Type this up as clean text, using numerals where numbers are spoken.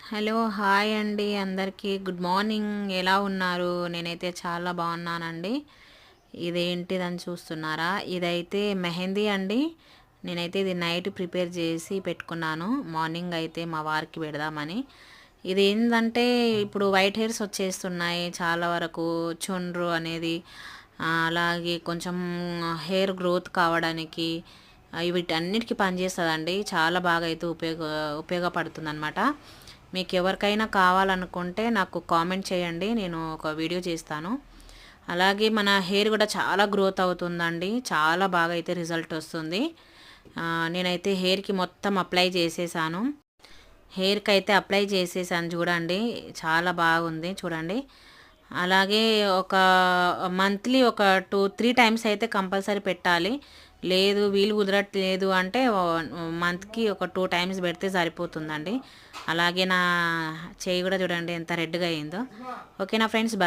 Hello hi అండి అందరికీ good morning. ఎలా ఉన్నారు? నేనైతే చాలా బాగున్నానండి. ఇదేంటిదని చూస్తున్నారా? ఇదైతే మెహందీ అండి. నేనైతే ఇది నైట్ ప్రిపేర్ చేసి పెట్టుకున్నాను, మార్నింగ్ అయితే మా వారికి పెడదామని. ఇది ఏంటంటే ఇప్పుడు వైట్ హెయిర్స్ వచ్చేస్తున్నాయి చాలా వరకు, చుండ్రు అనేది అలాగే కొంచెం హెయిర్ గ్రోత్ కావడానికి వీటన్నిటికీ పనిచేస్తుందండి. చాలా బాగా అయితే ఉపయోగపడుతుంది అనమాట. మీకు ఎవరికైనా కావాలనుకుంటే నాకు కామెంట్ చేయండి, నేను ఒక వీడియో చేస్తాను. అలాగే మన హెయిర్ కూడా చాలా గ్రోత్ అవుతుందండి, చాలా బాగా అయితే రిజల్ట్ వస్తుంది. నేనైతే హెయిర్కి మొత్తం అప్లై చేసేసాను. హెయిర్కి అయితే అప్లై చేసేసాను చూడండి, చాలా బాగుంది చూడండి. అలాగే ఒక మంత్లీ ఒక 2-3 టైమ్స్ అయితే కంపల్సరీ పెట్టాలి. లేదు వీలు కుదరట్లేదు అంటే మంత్కి ఒక 2 టైమ్స్ పెడితే సరిపోతుందండి. అలాగే నా చేయి కూడా చూడండి ఎంత రెడ్గా అయిందో. ఓకేనా ఫ్రెండ్స్, బాయ్.